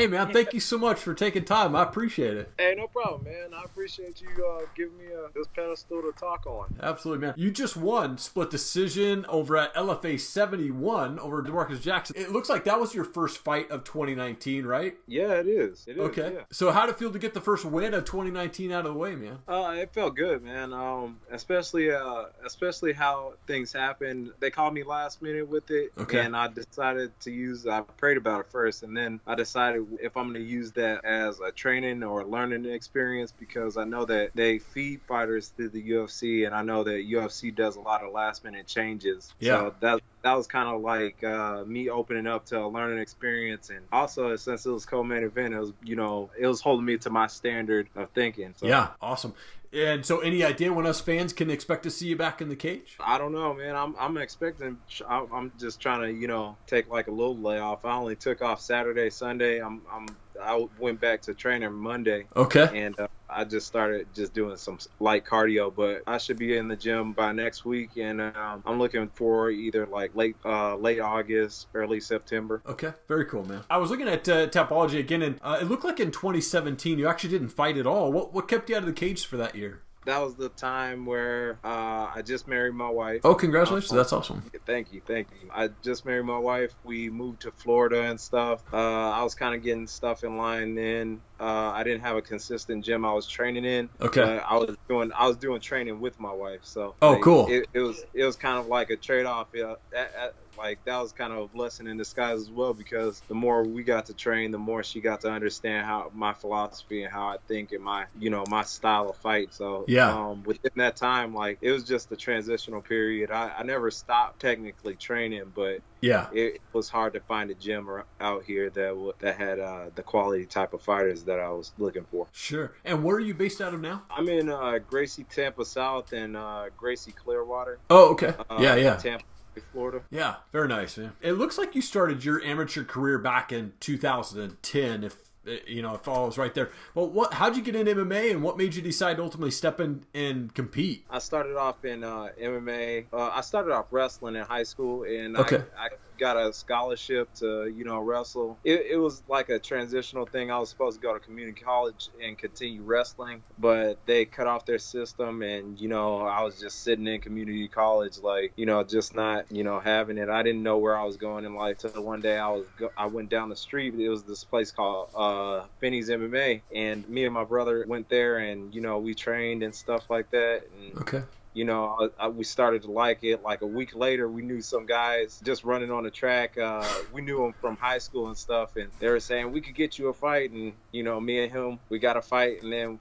Hey, man, thank you so much for taking time. I appreciate it. Hey, no problem, man. I appreciate you giving me this pedestal to talk on. Absolutely, man. You just won split decision over at LFA 71 over Demarques Jackson. It looks like that was your first fight of 2019, right? Yeah, it is. It is. Okay. Yeah. So how did it feel to get the first win of 2019 out of the way, man? It felt good, man. Especially how things happened. They called me last minute with it, and I decided to use. I prayed about it first, and then I decided if I'm going to use that as a training or learning experience, because I know that they feed fighters through the UFC, and I know that UFC does a lot of last minute changes. Yeah. So that was kind of like me opening up to a learning experience, and also since it was co-main event, it was holding me to my standard of thinking. So. Yeah, awesome. And so, any idea when us fans can expect to see you back in the cage? I don't know, man. I'm expecting. I'm just trying to, take like a little layoff. I only took off Saturday, Sunday. I went back to training Monday. Okay. And I just started doing some light cardio, but I should be in the gym by next week, and I'm looking for either like late August, early September. Okay, very cool, man. I was looking at Tapology again, and it looked like in 2017 you actually didn't fight at all. What kept you out of the cage for that year? That was the time where I just married my wife. Oh, congratulations. That's awesome. Thank you. I just married my wife. We moved to Florida and stuff. I was kind of getting stuff in line then. I didn't have a consistent gym I was training in. Okay. But I was doing training with my wife. So cool. It was kind of like a trade-off. Like that was kind of a blessing in disguise as well, because the more we got to train, the more she got to understand how my philosophy and how I think and my style of fight. So within that time, like it was just a transitional period. I never stopped technically training, but it was hard to find a gym out here that had the quality type of fighters that I was looking for. Sure. And where are you based out of now? I'm in Gracie, Tampa South, and Gracie, Clearwater. Oh, okay. Tampa, Florida. Yeah, very nice, man. It looks like you started your amateur career back in 2010, if I was right there. Well, how'd you get in MMA, and what made you decide to ultimately step in and compete? I started off in MMA. I started off wrestling in high school, and I got a scholarship to wrestle. It was like a transitional thing. I was supposed to go to community college and continue wrestling, but they cut off their system, and I was just sitting in community college, like just not having it. I didn't know where I was going in life till one day I went down the street. It was this place called Finney's MMA, and me and my brother went there, and we trained and stuff like that. And, we started to like it. Like a week later, we knew some guys just running on the track. We knew them from high school and stuff, and they were saying we could get you a fight. And me and him, we got a fight, and then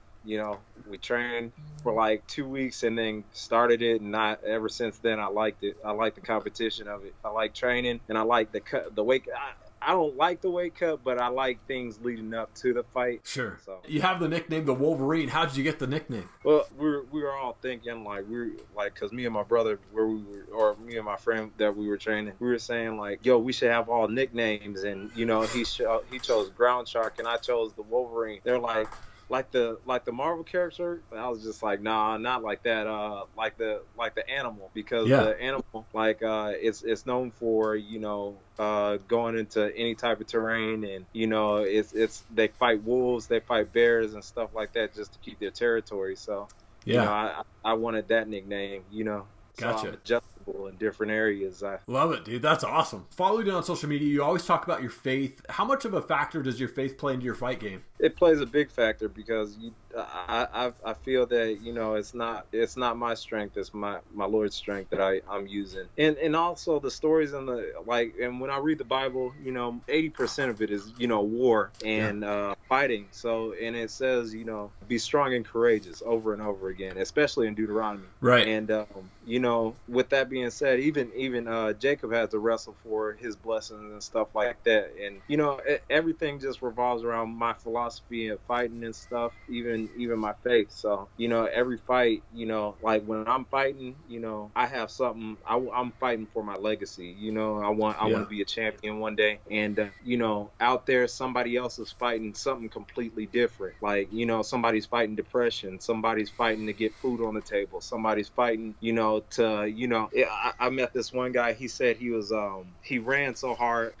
we trained for like 2 weeks and then started it, and ever since then I liked it. I like the competition of it. I like training, and I like the weight. I don't like the weight cut, but I like things leading up to the fight. Sure. So you have the nickname the Wolverine. How did you get the nickname? Well, we were all thinking because me and my brother, me and my friend that we were training, we were saying like, yo, we should have all nicknames, and he chose Ground Shark and I chose the Wolverine. They're like the Marvel character. I was just like, nah, not like that. Like the animal, because the animal it's known for going into any type of terrain, and they fight wolves, they fight bears and stuff like that just to keep their territory. So I wanted that nickname. Gotcha. So I'm adjustable in different areas. I love it, dude. That's awesome. Follow you on social media. You always talk about your faith. How much of a factor does your faith play into your fight game? It plays a big factor, because I feel that it's not my strength, it's my Lord's strength that I'm using, and also the stories and and when I read the Bible, 80% of it is war and fighting. So, and it says be strong and courageous over and over again, especially in Deuteronomy. Right. And with that being said, even Jacob had to wrestle for his blessings and stuff like that, and everything just revolves around my philosophy of fighting and stuff, even my faith. So every fight, like when I'm fighting, I have something. I'm fighting for my legacy. I want to be a champion one day, and out there somebody else is fighting something completely different. Like somebody's fighting depression, somebody's fighting to get food on the table, somebody's fighting I met this one guy. He said he ran so hard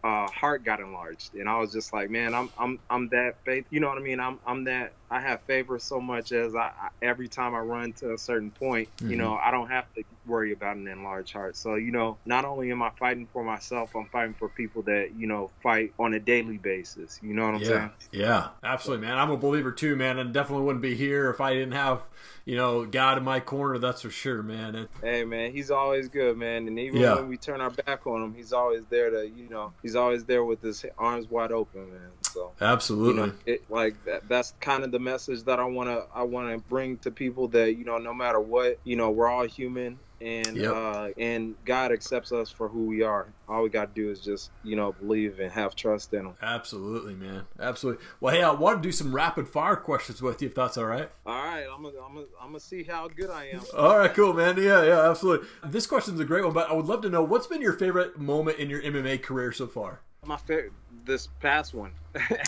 heart got enlarged, and I was just like, man, I'm that faith. You know what I mean? I'm that. I have favor so much as I every time I run to a certain point, you know, I don't have to worry about an enlarged heart. So, you know, not only am I fighting for myself, I'm fighting for people that, you know, fight on a daily basis. You know what I'm saying? Yeah, absolutely, man. I'm a believer too, man, and definitely wouldn't be here if I didn't have, you know, God in my corner. That's for sure, man. And, hey, man, he's always good, man. And even when we turn our back on him, he's always there to, you know, he's always there with his arms wide open, man. So absolutely, you know, that's kind of the message that I wanna bring to people, that, you know, no matter what, you know, we're all human, and God accepts us for who we are. All we got to do is just, you know, believe and have trust in him. Absolutely, man. Absolutely. Well, hey, I want to do some rapid fire questions with you, if that's all right. All right, I'm gonna see how good I am. All right, cool, man. Yeah, absolutely. This question's a great one, but I would love to know, what's been your favorite moment in your MMA career so far? My favorite, this past one.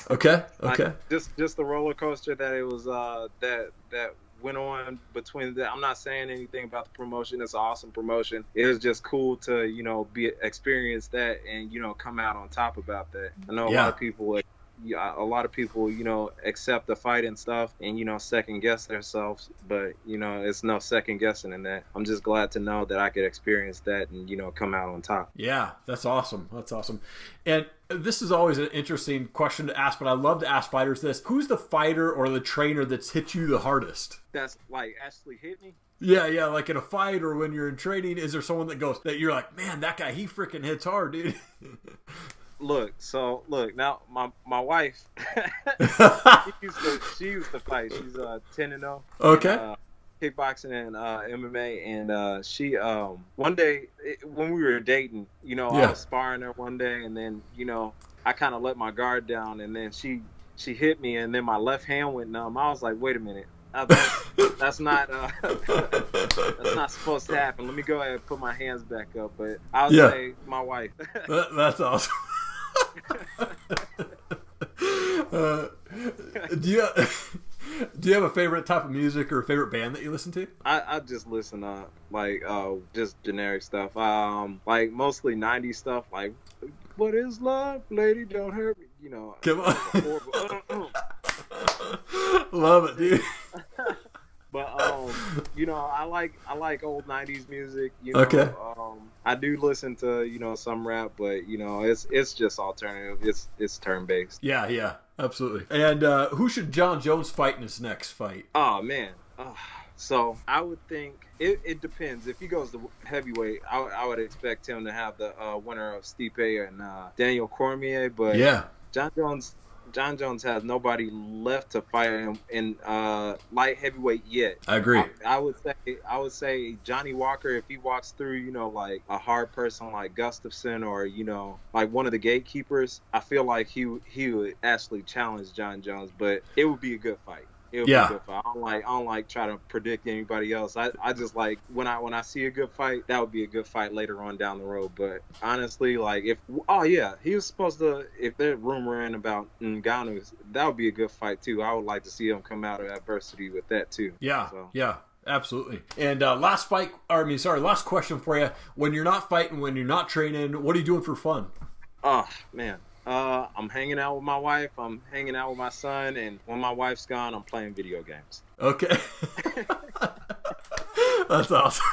Okay. Just the roller coaster that it was, that went on between I'm not saying anything about the promotion. It's an awesome promotion. It was just cool to, you know, experience that and, you know, come out on top about that. I know a lot of people, you know, accept the fight and stuff and, you know, second guess themselves, but, you know, it's no second guessing in that. I'm just glad to know that I could experience that and, you know, come out on top. Yeah, that's awesome. And this is always an interesting question to ask, but I love to ask fighters this. Who's the fighter or the trainer that's hit you the hardest? That's like actually hit me? Yeah, like in a fight or when you're in training, is there someone that you're like, man, that guy, he freaking hits hard, dude? Look, now my wife, she used to fight. She's 10-0. Okay. Kickboxing and MMA, and she one day when we were dating, you know, I was sparring her one day, and then, you know, I kind of let my guard down, and then she hit me, and then my left hand went numb. I was like, wait a minute. That's not that's not supposed to happen. Let me go ahead and put my hands back up. But I'll say my wife. That's awesome. Do you have a favorite type of music or a favorite band that you listen to? I just listen to just generic stuff. Like mostly 90s stuff. Like, what is love, lady? Don't hurt me. You know. Come on. Love it, dude. But you know, I like old 90s music, you know. Okay. I do listen to, you know, some rap, but, you know, it's just alternative. It's turn based. Yeah, absolutely. And who should John Jones fight in his next fight? Oh man. So I would think it depends. If he goes to heavyweight, I would expect him to have the winner of Stipe and Daniel Cormier, but John Jones has nobody left to fight him in light heavyweight yet. I agree. I would say Johnny Walker, if he walks through, you know, like a hard person like Gustafson or, you know, like one of the gatekeepers, I feel like he would actually challenge John Jones, but it would be a good fight. It'll be a good fight. I don't like try to predict anybody else. I just like when I see a good fight, that would be a good fight later on down the road. But honestly, like he was supposed to, if they're rumoring about Ngannou, that would be a good fight too. I would like to see him come out of adversity with that too. Yeah. Absolutely. And last question for you. When you're not fighting, when you're not training, what are you doing for fun? Oh man. I'm hanging out with my wife, I'm hanging out with my son, and when my wife's gone, I'm playing video games. Okay. That's awesome.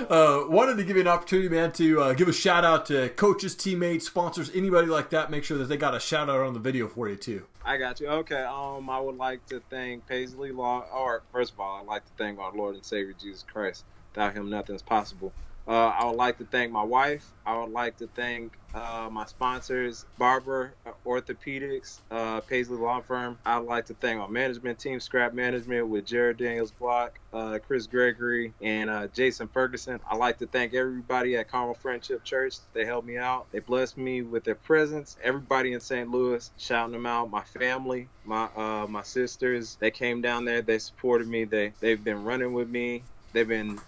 Wanted to give you an opportunity, man, to give a shout out to coaches, teammates, sponsors, anybody like that. Make sure that they got a shout out on the video for you too. I got you. Okay. I would like to thank Paisley Law. Or first of all, I'd like to thank our Lord and Savior Jesus Christ. Without him, nothing's possible. I would like to thank my wife. I would like to thank my sponsors, Barber Orthopedics, Paisley Law Firm. I would like to thank my management team, Scrap Management, with Jared Daniels Block, Chris Gregory, and Jason Ferguson. I'd like to thank everybody at Carmel Friendship Church. They helped me out. They blessed me with their presence. Everybody in St. Louis, shouting them out. My family, my sisters, they came down there. They supported me. They've been running with me. They've been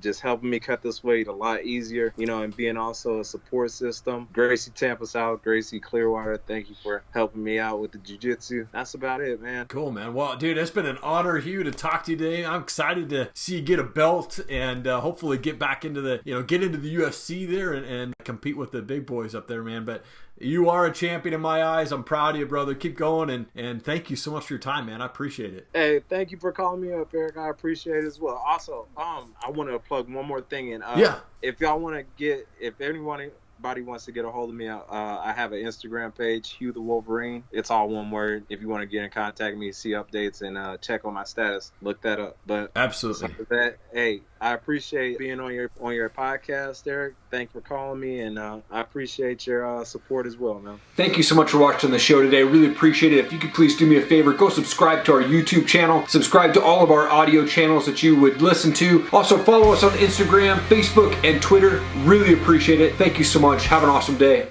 just helping me cut this weight a lot easier, and being also a support system. Gracie Tampa South, Gracie Clearwater, thank you for helping me out with the Jiu Jitsu. That's about it, man. Cool, man. Well, dude, it's been an honor, Hugh, to talk to you today. I'm excited to see you get a belt and hopefully get back into the UFC there and compete with the big boys up there, man. But you are a champion in my eyes. I'm proud of you, brother. Keep going, and thank you so much for your time, man. I appreciate it. Hey, thank you for calling me up, Eric. I appreciate it as well. Also, I want to plug one more thing in. If y'all want to get, if anybody wants to get a hold of me, I have an Instagram page, Hugh the Wolverine. It's all one word. If you want to get in contact with me, see updates, and check on my status, look that up. But absolutely, that, hey, I appreciate being on your podcast, Eric. Thank you for calling me, and I appreciate your support as well, man. Thank you so much for watching the show today. Really appreciate it. If you could please do me a favor, go subscribe to our YouTube channel. Subscribe to all of our audio channels that you would listen to. Also, follow us on Instagram, Facebook, and Twitter. Really appreciate it. Thank you so much. Have an awesome day.